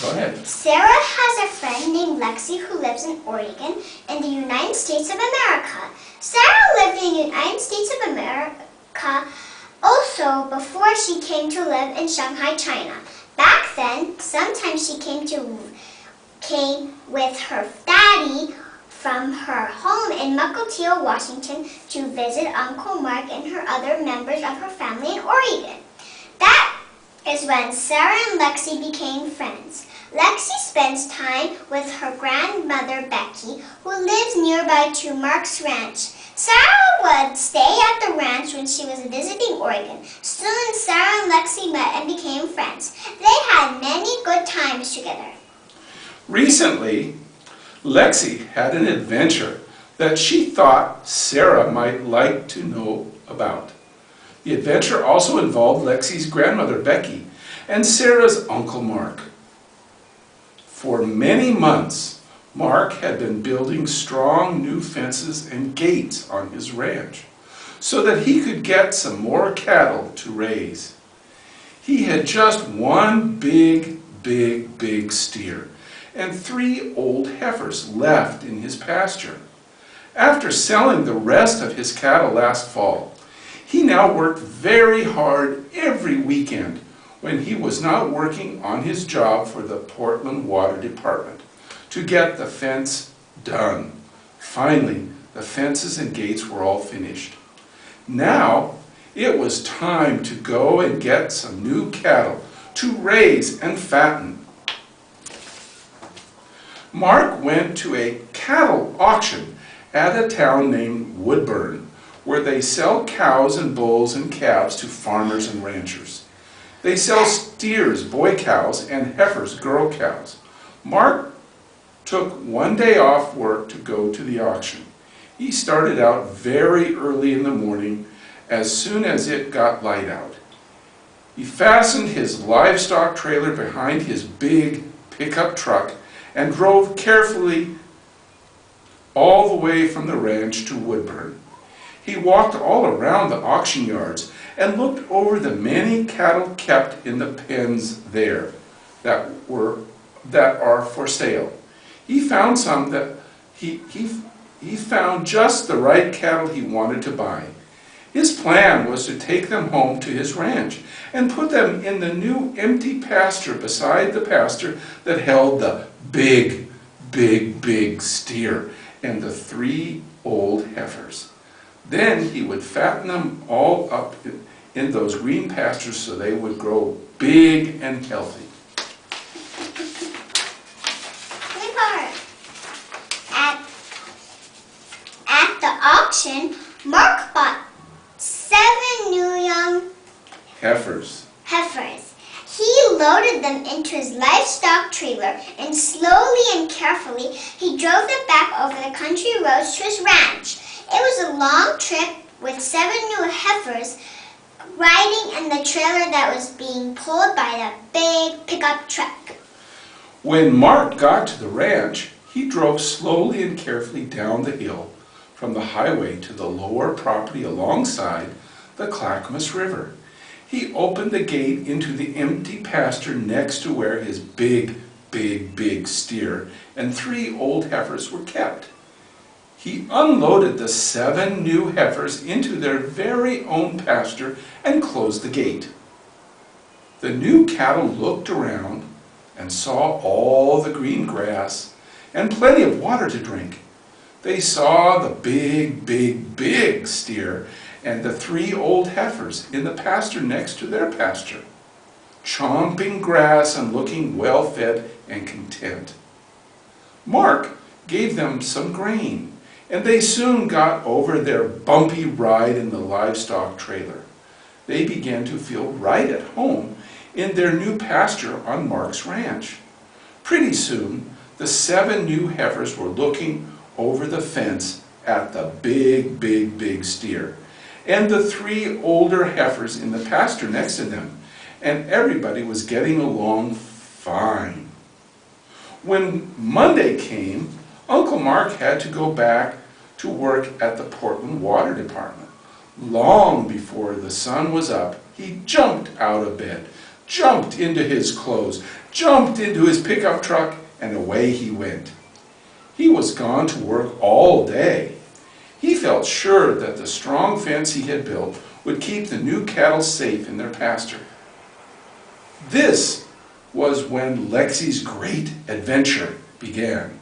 Go ahead. Sarah has a friend named Lexi who lives in Oregon in the United States of America. Sarah lived in the United States of America also before she came to live in Shanghai, China. Back then, sometimes she came with her daddy from her home in Mukilteo, Washington, to visit Uncle Mark and her other members of her family in Oregon. That is when Sarah and Lexi became friends. Lexi spends time with her grandmother Becky, who lives nearby to Mark's ranch. Sarah would stay at the ranch when she was visiting Oregon. Soon Sarah and Lexi met and became friends. They had many good times together. Recently, Lexi had an adventure that she thought Sarah might like to know about. The adventure also involved Lexi's grandmother Becky and Sarah's Uncle Mark. For many months, Mark had been building strong new fences and gates on his ranch so that he could get some more cattle to raise. He had just one big steer and 3 old heifers left in his pasture. After selling the rest of his cattle last fall, he now worked very hard every weekend when he was not working on his job for the Portland Water Department to get the fence done. Finally, the fences and gates were all finished. Now, it was time to go and get some new cattle to raise and fatten. Mark went to a cattle auction at a town named Woodburn, where they sell cows and bulls and calves to farmers and ranchers. They sell steers, boy cows, and heifers, girl cows. Mark took one day off work to go to the auction. He started out very early in the morning, as soon as it got light out. He fastened his livestock trailer behind his big pickup truck and drove carefully all the way from the ranch to Woodburn. He walked all around the auction yards and looked over the many cattle kept in the pens there that are for sale. He found some that he found just the right cattle he wanted to buy. His plan was to take them home to his ranch and put them in the new empty pasture beside the pasture that held the big steer and the 3 old heifers. Then he would fatten them all up in those green pastures so they would grow big and healthy. At the auction, Mark bought 7 new young heifers. He loaded them into his livestock trailer and slowly and carefully he drove them back over the country roads to his ranch. It was a long trip with 7 new heifers riding in the trailer that was being pulled by the big pickup truck. When Mark got to the ranch, he drove slowly and carefully down the hill from the highway to the lower property alongside the Clackamas River. He opened the gate into the empty pasture next to where his big steer and 3 old heifers were kept. He unloaded the 7 new heifers into their very own pasture and closed the gate. The new cattle looked around and saw all the green grass and plenty of water to drink. They saw the big steer and the 3 old heifers in the pasture next to their pasture, chomping grass and looking well-fed and content. Mark gave them some grain, and they soon got over their bumpy ride in the livestock trailer. They began to feel right at home in their new pasture on Mark's ranch. Pretty soon, the 7 new heifers were looking over the fence at the big steer and the 3 older heifers in the pasture next to them, and everybody was getting along fine. When Monday came, Uncle Mark had to go back to work at the Portland Water Department. Long before the sun was up, he jumped out of bed, jumped into his clothes, jumped into his pickup truck, and away he went. He was gone to work all day. He felt sure that the strong fence he had built would keep the new cattle safe in their pasture. This was when Lexi's great adventure began.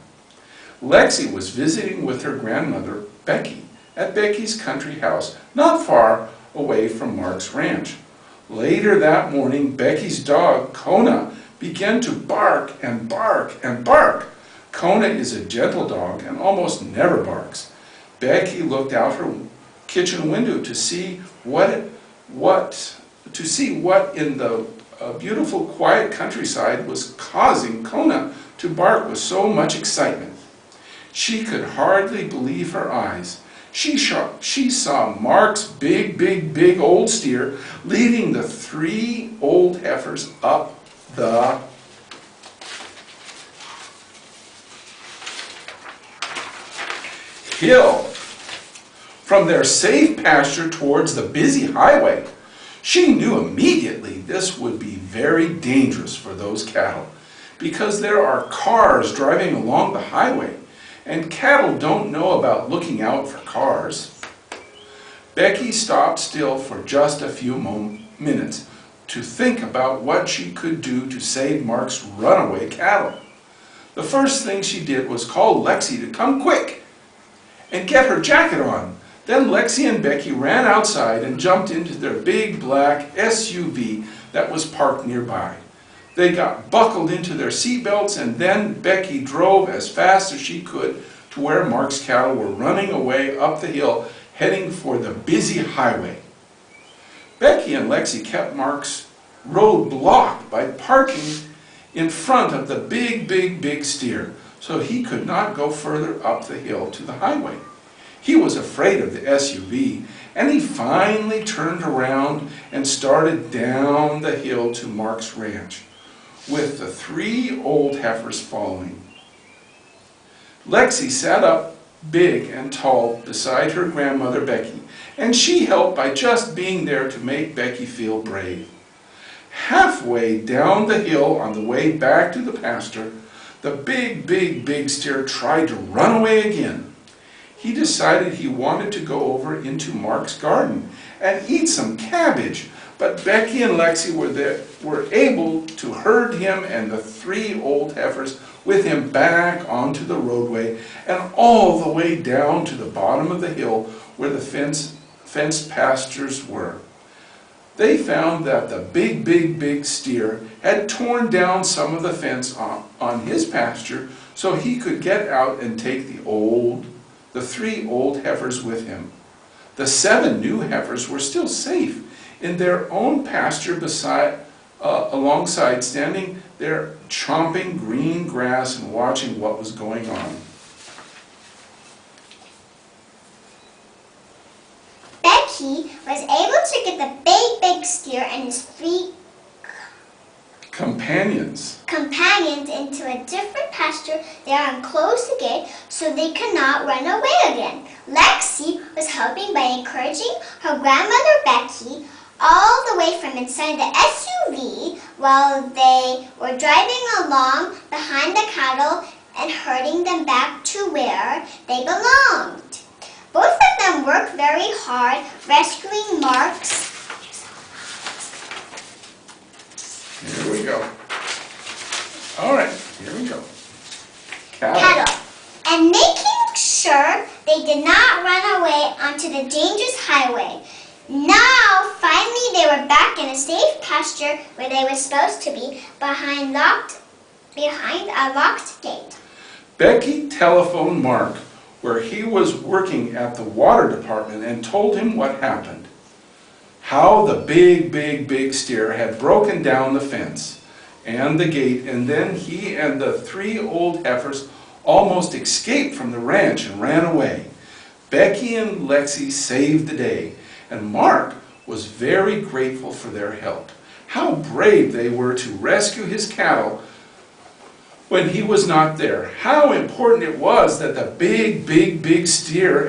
Lexi was visiting with her grandmother, Becky, at Becky's country house, not far away from Mark's ranch. Later that morning, Becky's dog, Kona, began to bark and bark and bark. Kona is a gentle dog and almost never barks. Becky looked out her kitchen window to see what in the beautiful quiet countryside was causing Kona to bark with so much excitement. She could hardly believe her eyes. She saw Mark's big old steer leading the 3 old heifers up the hill from their safe pasture towards the busy highway. She knew immediately this would be very dangerous for those cattle, because there are cars driving along the highway, and cattle don't know about looking out for cars. Becky stopped still for just a few minutes to think about what she could do to save Mark's runaway cattle. The first thing she did was call Lexi to come quick and get her jacket on. Then Lexi and Becky ran outside and jumped into their big black SUV that was parked nearby. They got buckled into their seatbelts, and then Becky drove as fast as she could to where Mark's cattle were running away up the hill, heading for the busy highway. Becky and Lexi kept Mark's road blocked by parking in front of the big steer, so he could not go further up the hill to the highway. He was afraid of the SUV, and he finally turned around and started down the hill to Mark's ranch, with the 3 old heifers following. Lexi sat up big and tall beside her grandmother Becky, and she helped by just being there to make Becky feel brave. Halfway down the hill on the way back to the pasture, the big steer tried to run away again. He decided he wanted to go over into Mark's garden and eat some cabbage, but Becky and Lexi were able to herd him and the 3 old heifers with him back onto the roadway and all the way down to the bottom of the hill where the fenced pastures were. They found that the big steer had torn down some of the fence on his pasture so he could get out and take the 3 old heifers with him. The 7 new heifers were still safe in their own pasture alongside, standing there chomping green grass and watching what was going on. Becky was able to get the big steer and his 3 companions into a different pasture there and closed the gate so they could not run away again. Lexi was helping by encouraging her grandmother Becky all the way from inside the SUV while they were driving along behind the cattle and herding them back to where they belonged. Both of them worked very hard rescuing Mark's. Here we go. All right, here we go. Cattle. And making sure they did not run away onto the dangerous highway. Now, finally, they were back in a safe pasture where they were supposed to be, behind a locked gate. Becky telephoned Mark, where he was working at the water department, and told him what happened. How the big steer had broken down the fence and the gate, and then he and the 3 old heifers almost escaped from the ranch and ran away. Becky and Lexi saved the day, and Mark was very grateful for their help. How brave they were to rescue his cattle when he was not there. How important it was that the big steer